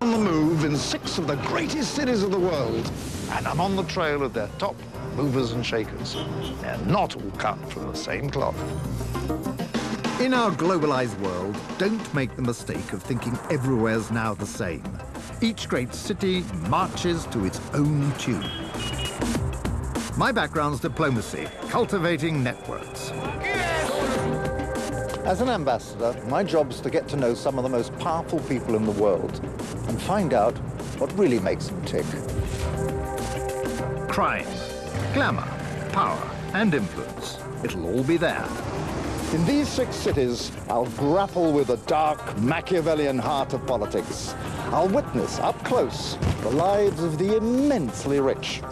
On the move in 6 of the greatest cities of the world, and I'm on the trail of their top movers and shakers. They're not all cut from the same cloth. In our globalized world, don't make the mistake of thinking everywhere's now the same. Each great city marches to its own tune. My background's diplomacy, cultivating networks. As an ambassador, my job's to get to know some of the most powerful people in the world and find out what really makes them tick. Crime, glamour, power, and influence. It'll all be there. In these 6 cities, I'll grapple with the dark, Machiavellian heart of politics. I'll witness up close the lives of the immensely rich.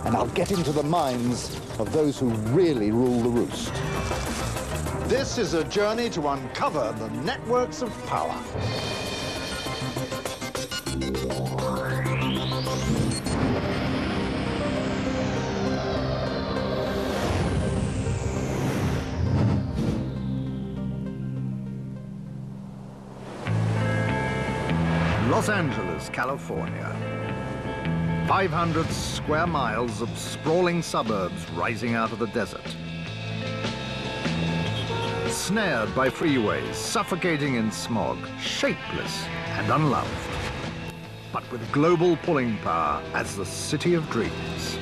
And I'll get into the minds of those who really rule the roost. This is a journey to uncover the networks of power. Los Angeles, California. 500 square miles of sprawling suburbs rising out of the desert. Snared by freeways, suffocating in smog, shapeless and unloved, but with global pulling power as the city of dreams.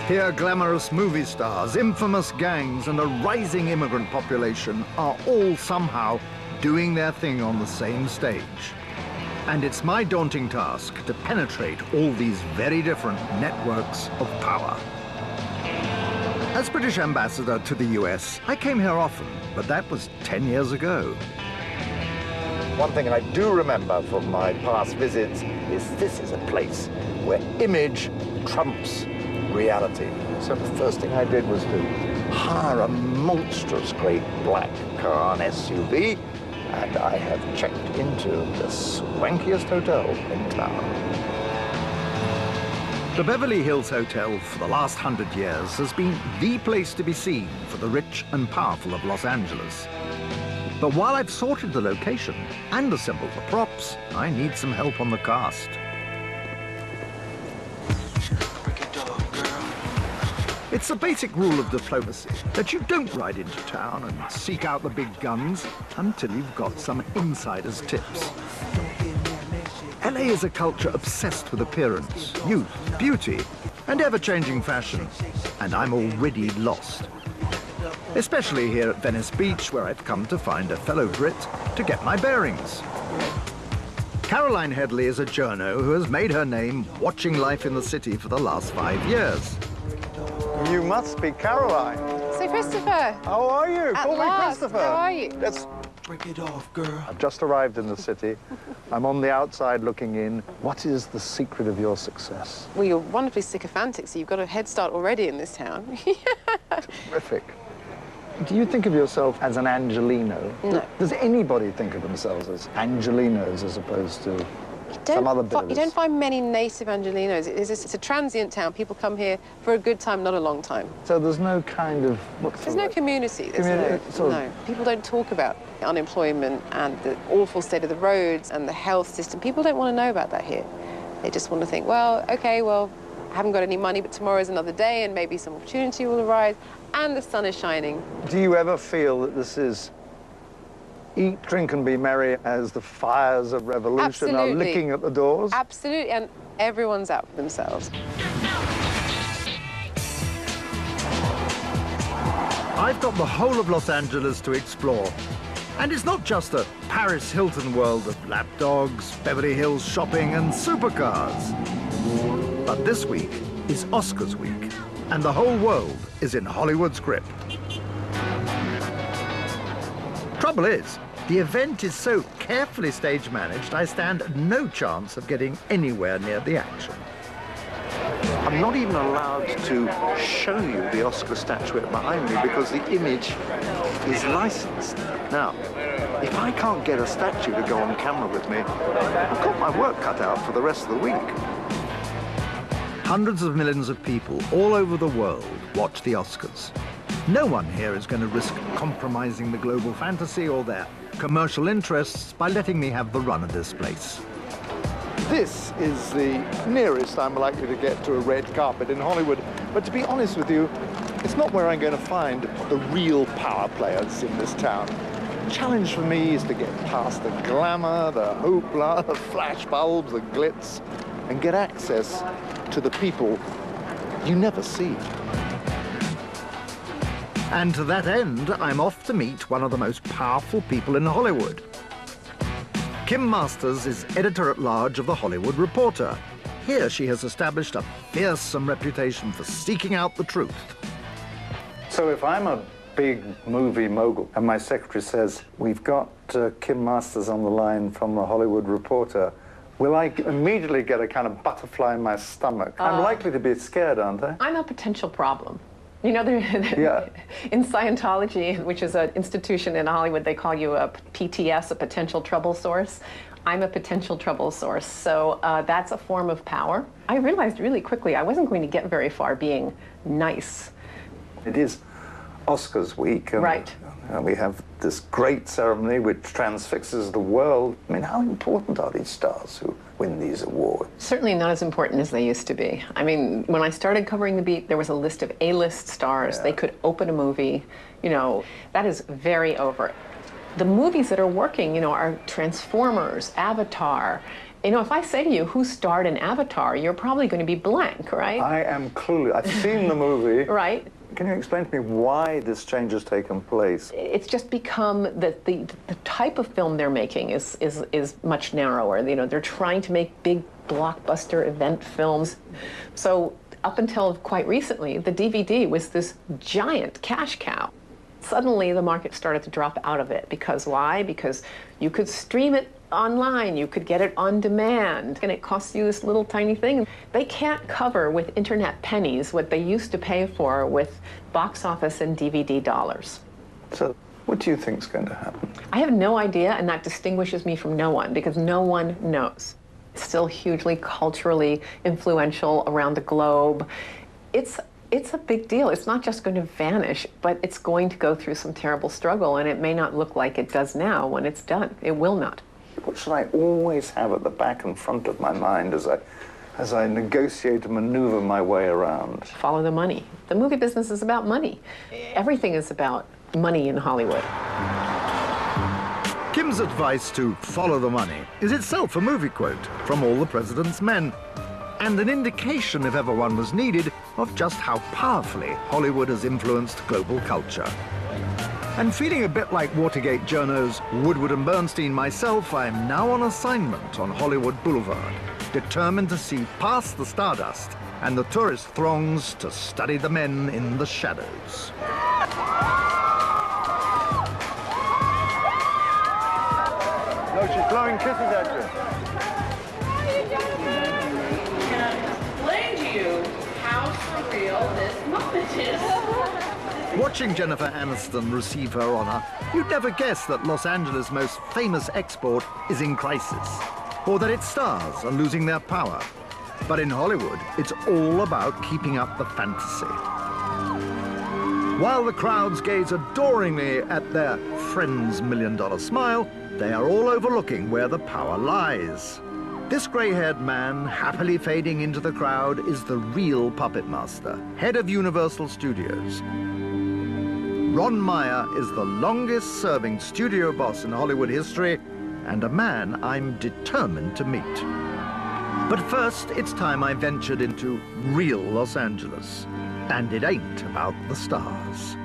Here, glamorous movie stars, infamous gangs, and a rising immigrant population are all somehow doing their thing on the same stage. And it's my daunting task to penetrate all these very different networks of power. As British ambassador to the US, I came here often, but that was 10 years ago. One thing I do remember from my past visits is this is a place where image trumps reality. So the first thing I did was to hire a monstrous great black car, an SUV, and I have checked into the swankiest hotel in town. The Beverly Hills Hotel for the last 100 years has been the place to be seen for the rich and powerful of Los Angeles. But while I've sorted the location and assembled the props, I need some help on the cast. It's a basic rule of diplomacy that you don't ride into town and seek out the big guns until you've got some insider's tips. LA is a culture obsessed with appearance, youth, beauty, and ever-changing fashion, and I'm already lost. Especially here at Venice Beach, where I've come to find a fellow Brit to get my bearings. Caroline Headley is a journo who has made her name watching life in the city for the last 5 years. You must be Caroline. So, Christopher. How are you? At Call me last. Christopher. How are you? Let's break it off, girl. I've just arrived in the city. I'm on the outside looking in. What is the secret of your success? Well, you're wonderfully sycophantic, so you've got a head start already in this town. Terrific. Do you think of yourself as an Angelino? No. Does anybody think of themselves as Angelinos as opposed to some other bit of You this? don't find many native Angelinos. It's a transient town. People come here for a good time, not a long time. So there's no kind of... There's no community. Sort of- No. People don't talk about unemployment and the awful state of the roads and the health system. People don't want to know about that here. They just want to think, well, okay, well, I haven't got any money, but tomorrow's another day and maybe some opportunity will arise and the sun is shining. Do you ever feel that this is eat, drink, and be merry as the fires of revolution are licking at the doors? Absolutely, and everyone's out for themselves. I've got the whole of Los Angeles to explore. And it's not just a Paris Hilton world of lapdogs, Beverly Hills shopping, and supercars. But this week is Oscars week, and the whole world is in Hollywood's grip. Trouble is, the event is so carefully stage managed, I stand no chance of getting anywhere near the action. I'm not even allowed to show you the Oscar statuette behind me because the image is licensed. Now, if I can't get a statue to go on camera with me, I've got my work cut out for the rest of the week. Hundreds of millions of people all over the world watch the Oscars. No one here is going to risk compromising the global fantasy or their commercial interests by letting me have the run of this place. This is the nearest I'm likely to get to a red carpet in Hollywood. But to be honest with you, it's not where I'm going to find the real power players in this town. The challenge for me is to get past the glamour, the hoopla, the flash bulbs, the glitz, and get access to the people you never see. And to that end, I'm off to meet one of the most powerful people in Hollywood. Kim Masters is editor-at-large of The Hollywood Reporter. Here she has established a fearsome reputation for seeking out the truth. So if I'm a big movie mogul and my secretary says, we've got Kim Masters on the line from The Hollywood Reporter, will I immediately get a kind of butterfly in my stomach? I'm likely to be scared, aren't I? I'm a potential problem. You know, Yeah. in Scientology, which is an institution in Hollywood, they call you a PTS, a potential trouble source. I'm a potential trouble source, so that's a form of power. I realized really quickly I wasn't going to get very far being nice. It is Oscars week. And, Right. We have this great ceremony which transfixes the world. I mean, how important are these stars who win these awards? Certainly not as important as they used to be. I mean, when I started covering The Beat, there was a list of A-list stars. Yeah. They could open a movie. You know, that is very over. The movies that are working, you know, are Transformers, Avatar. You know, if I say to you, who starred in Avatar, you're probably going to be blank, right? I am clueless. I've seen the movie. Right. Can you explain to me why this change has taken place? It's just become that the type of film they're making is much narrower. You know, they're trying to make big blockbuster event films. So up until quite recently, the DVD was this giant cash cow. Suddenly the market started to drop out of it. Because why? Because you could stream it online, you could get it on demand, and it costs you this little tiny thing. They can't cover with internet pennies what they used to pay for with box office and DVD dollars. So what do you think is going to happen? I have no idea, and that distinguishes me from no one, because no one knows. It's still hugely culturally influential around the globe. It's a big deal. It's not just going to vanish, but it's going to go through some terrible struggle, and it may not look like it does now when it's done. It will not. What should I always have at the back and front of my mind as I negotiate and maneuver my way around? Follow the money. The movie business is about money. Everything is about money in Hollywood. Kim's advice to follow the money is itself a movie quote from All the President's Men, and an indication, if ever one was needed, of just how powerfully Hollywood has influenced global culture. And feeling a bit like Watergate journos Woodward and Bernstein myself, I am now on assignment on Hollywood Boulevard, determined to see past the stardust and the tourist throngs to study the men in the shadows. No, she's blowing kisses at you. Explain to you how surreal this moment is. Watching Jennifer Aniston receive her honor, you'd never guess that Los Angeles' most famous export is in crisis, or that its stars are losing their power. But in Hollywood, it's all about keeping up the fantasy. While the crowds gaze adoringly at their friend's $1 million smile, they are all overlooking where the power lies. This gray-haired man, happily fading into the crowd, is the real puppet master, head of Universal Studios. Ron Meyer is the longest-serving studio boss in Hollywood history, and a man I'm determined to meet. But first, it's time I ventured into real Los Angeles. And it ain't about the stars.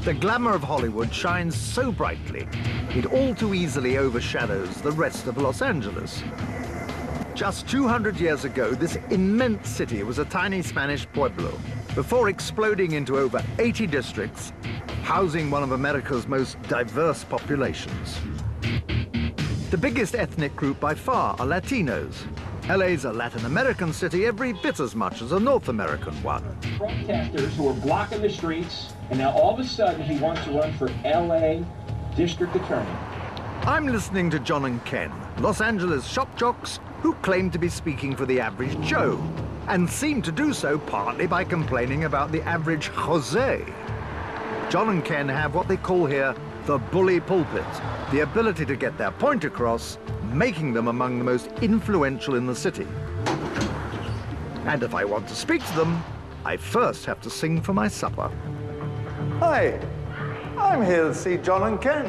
The glamour of Hollywood shines so brightly, it all too easily overshadows the rest of Los Angeles. Just 200 years ago, this immense city was a tiny Spanish pueblo, before exploding into over 80 districts, housing one of America's most diverse populations. The biggest ethnic group by far are Latinos. LA's a Latin American city every bit as much as a North American one. Protesters who are blocking the streets, and now all of a sudden he wants to run for LA District Attorney. I'm listening to John and Ken, Los Angeles shock jocks who claim to be speaking for the average Joe, and seem to do so partly by complaining about the average Jose. John and Ken have what they call here the bully pulpit, the ability to get their point across, making them among the most influential in the city. And if I want to speak to them, I first have to sing for my supper. Hi, I'm here to see John and Ken.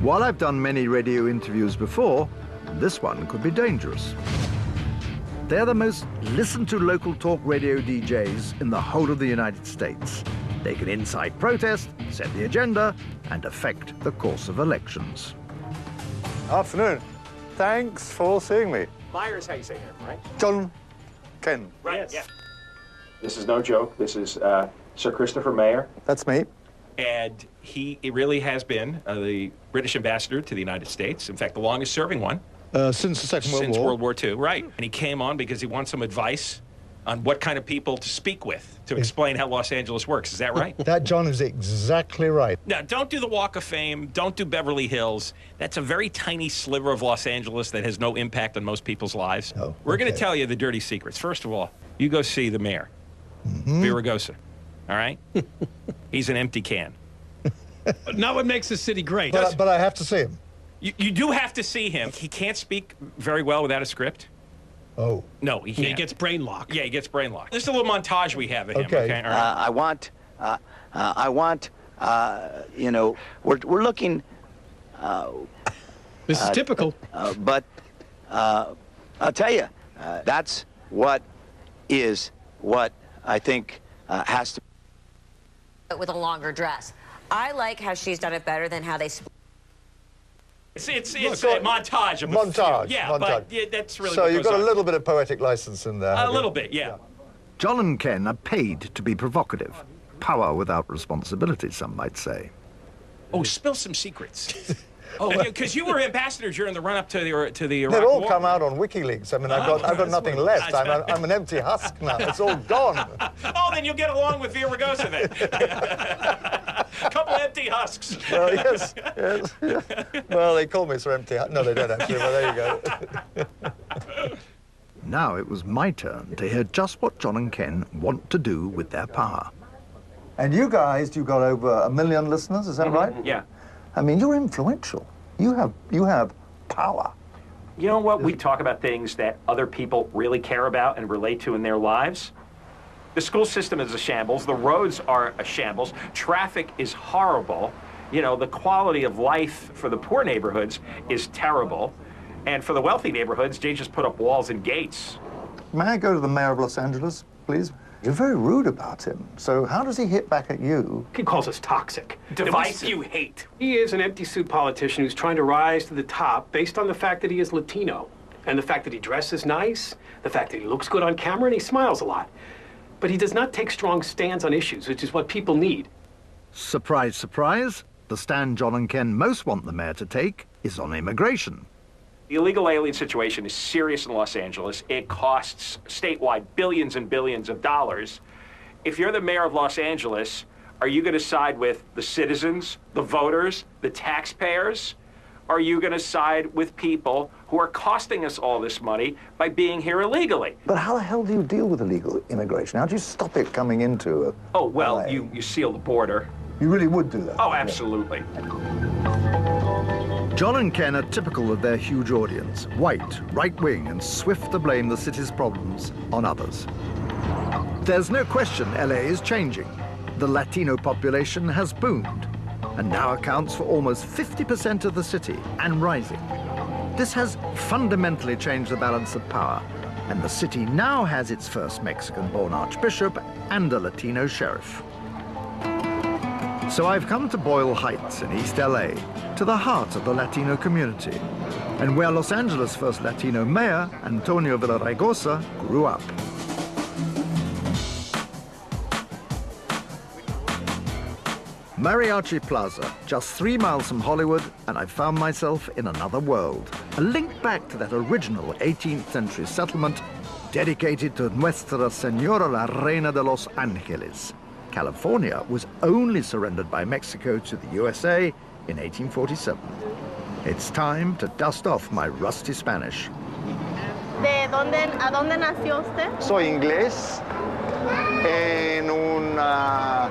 While I've done many radio interviews before, this one could be dangerous. They're the most listened to local talk radio DJs in the whole of the United States. They can incite protest, set the agenda, and affect the course of elections. Afternoon. Thanks for seeing me. Myers, how you say it, right? John, Ken. Right, yes. Yeah. This is no joke. This is Sir Christopher Mayer. That's me. And he really has been the British ambassador to the United States. In fact, the longest serving one. Since the Second World War. Since World War II, right. And he came on because he wants some advice on what kind of people to speak with to explain how Los Angeles works. Is that right? That, John, is exactly right. Now, don't do the Walk of Fame. Don't do Beverly Hills. That's a very tiny sliver of Los Angeles that has no impact on most people's lives. Oh, We're going okay. to tell you the dirty secrets. First of all, you go see the mayor, Villaraigosa, all right? He's an empty can. Not what makes the city great. But I have to see him. You do have to see him. He can't speak very well without a script. Oh. No, he can't. He gets brain locked. Yeah, he gets brain locked. This is a little montage we have of him. Okay. Okay. All right. I want, you know, we're looking, This is typical. but I'll tell you, that's what I think has to. With a longer dress. I like how she's done it better than how they. It's a montage of a Montage. few. Yeah, montage. but yeah, that's really. So what you've goes got a on. little bit of poetic license in there. A little bit, yeah. John and Ken are paid to be provocative. Power without responsibility, some might say. Oh, spill some secrets. Oh, because you were ambassador during the run-up to the Iraq They've all War. come out on WikiLeaks. I mean, I've got nothing left. I'm an empty husk now. It's all gone. Oh, then you'll get along with Villaraigosa then. A couple empty husks. Well, yes. Well, they call me Sir Empty Husk. No, they don't actually. Well, there you go. Now it was my turn to hear just what John and Ken want to do with their power. And you guys, you've got over 1 million listeners. Is that right? Yeah. I mean, you're influential. You have power. You know what? We talk about things that other people really care about and relate to in their lives. The school system is a shambles. The roads are a shambles. Traffic is horrible. You know, the quality of life for the poor neighborhoods is terrible. And for the wealthy neighborhoods, they just put up walls and gates. May I go to the mayor of Los Angeles, please? You're very rude about him. So how does he hit back at you? He calls us toxic. Divisive. You hate. He is an empty suit politician who's trying to rise to the top based on the fact that he is Latino. And the fact that he dresses nice, the fact that he looks good on camera, and he smiles a lot. But he does not take strong stands on issues, which is what people need. Surprise, surprise, the stand John and Ken most want the mayor to take is on immigration. The illegal alien situation is serious in Los Angeles. It costs statewide billions and billions of dollars. If you're the mayor of Los Angeles, are you going to side with the citizens, the voters, the taxpayers? Or are you going to side with people who are costing us all this money by being here illegally? But how the hell do you deal with illegal immigration? How do you stop it coming into Oh, well, LA? you seal the border. You really would do that? Oh, absolutely. John and Ken are typical of their huge audience, white, right-wing, and swift to blame the city's problems on others. There's no question LA is changing. The Latino population has boomed, and now accounts for almost 50% of the city, and rising. This has fundamentally changed the balance of power, and the city now has its first Mexican-born archbishop and a Latino sheriff. So I've come to Boyle Heights in East LA, to the heart of the Latino community, and where Los Angeles' first Latino mayor, Antonio Villaraigosa, grew up. Mariachi Plaza, just 3 miles from Hollywood, and I found myself in another world. A link back to that original 18th century settlement dedicated to Nuestra Señora la Reina de los Ángeles. California was only surrendered by Mexico to the USA in 1847. It's time to dust off my rusty Spanish. ¿A dónde nació usted? Soy inglés en una